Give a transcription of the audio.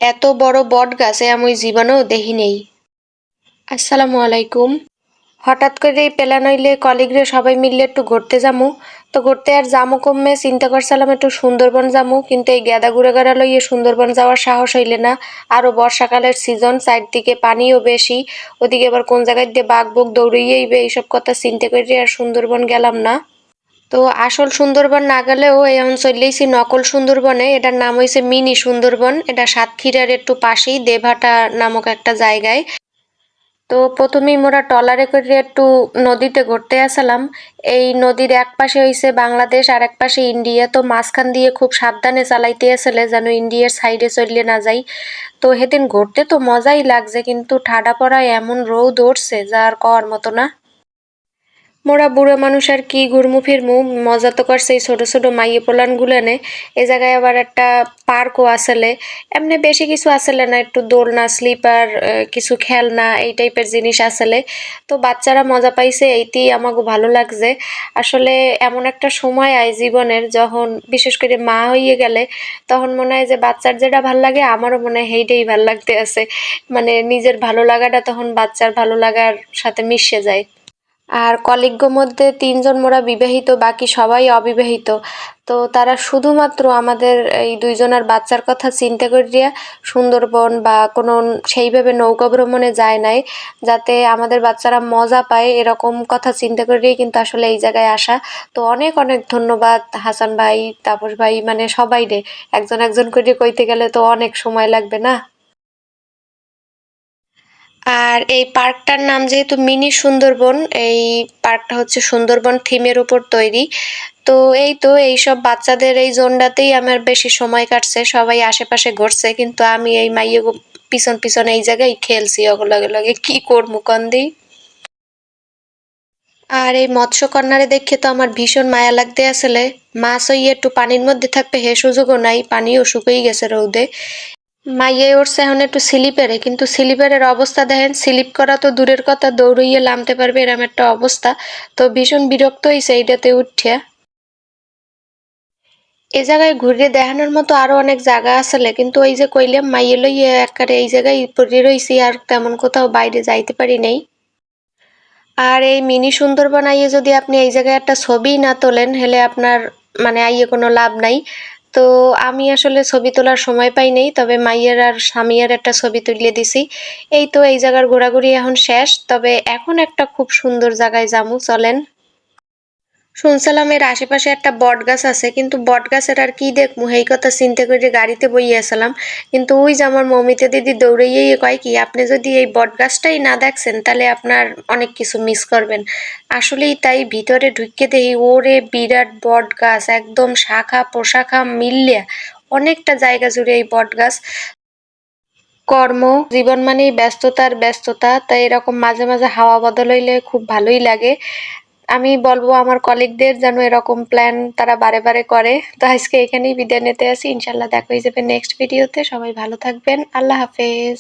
এত বড় বট গাছে আমি জীবনেও দেখি নেই। আসসালামু আলাইকুম। হঠাৎ করেই প্ল্যান হইলে কলিগরে সবাই মিললে একটু ঘুরতে যামু। তো ঘুরতে আর যামু কমে চিন্তা করছিলাম একটু সুন্দরবন যামু, কিন্তু এই গ্যাদা গুড়াগাড়া লইয়ে সুন্দরবন যাওয়ার সাহস হইলে না। আরো বর্ষাকালের সিজন, চারদিকে পানিও বেশি, ওদিকে আবার কোন জায়গায় দিয়ে বাঘ বুক দৌড়িয়েইবে, এইসব কথা চিন্তা করে আর সুন্দরবন গেলাম না। তো আসল সুন্দরবন না গেলেও এখন চলেইছি নকল সুন্দরবনে। এটার নাম হয়েছে মিনি সুন্দরবন। এটা সাতক্ষীরার একটু পাশেই দেবহাটা নামক একটা জায়গায়। তো প্রথমেই মোরা ট্রলারে করে একটু নদীতে ঘুরতে আসলাম। এই নদীর এক পাশে হইছে বাংলাদেশ আর এক পাশে ইন্ডিয়া, তো মাঝখান দিয়ে খুব সাবধানে চালাইতে আসলে যেন ইন্ডিয়ার সাইডে চললে না যাই। তো সেদিন ঘুরতে তো মজাই লাগছে, কিন্তু ঠাডা পড়ায় এমন রোদ উঠছে যা আর কওয়ার মতো না। মোরা বুড়ো মানুষ আর কি ঘুরমু ফিরমু, মজা তো করছে এই ছোট ছোট মাইয়ে পোলান গুলানে। এ জায়গায় আবার একটা পার্কও আসলে, এমনি বেশি কিছু আসলে না, একটু দোলনা, স্লিপার, কিছু খেলনা, এই টাইপের জিনিস আসলে। তো বাচ্চারা মজা পাইছে, এইটি আমাকে ভালো লাগছে। আসলে এমন একটা সময় আয় জীবনের, যখন বিশেষ করে মা হইয়ে গেলে তখন মনে হয় যে বাচ্চার যেটা ভাল লাগে আমারও মনে হয় সেইটাই ভাল লাগতে আছে। মানে নিজের ভালো লাগাটা তখন বাচ্চার ভালো লাগার সাথে মিশে যায়। আর কলিগ্য মধ্যে ৩ জন মোরা বিবাহিত, বাকি সবাই অবিবাহিত। তো তারা শুধুমাত্র আমাদের এই ২ জনের বাচ্চার কথা চিন্তা করিয়া সুন্দরবন বা কোনো সেইভাবে নৌকা ভ্রমণে যায় নাই, যাতে আমাদের বাচ্চারা মজা পায় এরকম কথা চিন্তা করেই কিন্তু আসলে এই জায়গায় আসা। তো অনেক অনেক ধন্যবাদ হাসান ভাই, তাপস ভাই, মানে সবাইরে। একজন একজন করে কইতে গেলে তো অনেক সময় লাগবে না। আর এই পার্কটার নাম যেহেতু মিনি সুন্দরবন, এই পার্কটা হচ্ছে সুন্দরবন থিমের উপর তৈরি। তো এই তো এইসব বাচ্চাদের এই জোনটাতেই আমার বেশি সময় কাটছে, সবাই আশেপাশে ঘুরছে কিন্তু আমি এই মাইয়ে পিছন পিছন এই জায়গায় খেলছি, ওগুলো লগে কি করবো কন্দি। আর এই মৎস্য কন্যারে দেখে তো আমার ভীষণ মায়া লাগতে আসলে। মাছ হইয়ে একটু পানির মধ্যে থাকবে হে সুযোগও নাই, পানিও শুকিয়ে গেছে রৌদে। মাইয়াই উঠছে এখন একটু স্লিপারে, কিন্তু স্লিপারের অবস্থা দেখেন, স্লিপ করা তো দূরের কথা, দৌড়ইয়ে নামতে পারবে এরম একটা অবস্থা। তো ভীষণ বিরক্ত হইছে এইটাতে উঠিয়া। এ জায়গায় ঘুরে দেখানোর মতো আরো অনেক জায়গা আসলে, কিন্তু ওই যে কইলাম মাইয়ে লইয়া একেবারে এই জায়গায় পড়ে রইছি, আর তেমন কোথাও বাইরে যাইতে পারি নাই। আর এই মিনি সুন্দরবন আইয়ে যদি আপনি এই জায়গায় একটা ছবি না তোলেন, হেলে আপনার মানে আইয়ে কোনো লাভ নাই। তো আমি আসলে ছবি তোলার সময় পাই নাই, তবে মাইয়ের আর স্বামীর একটা ছবি তুলে দিছি। এই তো এই জায়গার ঘোরাঘুরি এখন শেষ, তবে এখন একটা খুব সুন্দর জায়গায় যামু, চলেন। শুনছিলাম এর আশেপাশে একটা বট গাছ আছে, কিন্তু বট গাছের আর কি দেখমু এই কথা চিন্তা করে গাড়িতে বইয়াছিলাম। কিন্তু ওই যে আমার মমিতা দিদি দৌড়াইয়ে কয় কি, আপনি যদি এই বট গাছটাই না দেখছেন তাহলে আপনার অনেক কিছু মিস করবেন। আসলেই তাই, ভিতরে ঢুকে দেখি ওরে বিরাট বট গাছ, একদম শাখা প্রশাখা মিললিয়া অনেকটা জায়গা জুড়ে এই বট গাছ। কর্ম জীবন মানেই ব্যস্ততার ব্যস্ততা, তাই এরকম মাঝে মাঝে হাওয়া বদল হইলে খুব ভালোই লাগে। আমি বলবো আমার কলিগদের যেন এরকম প্ল্যান তারা বারে বারে করে। তো আজকে এখানেই বিদায় নিতে আসি, ইনশাল্লাহ দেখা হয়ে যাবে নেক্সট ভিডিওতে। সবাই ভালো থাকবেন, আল্লাহ হাফেজ।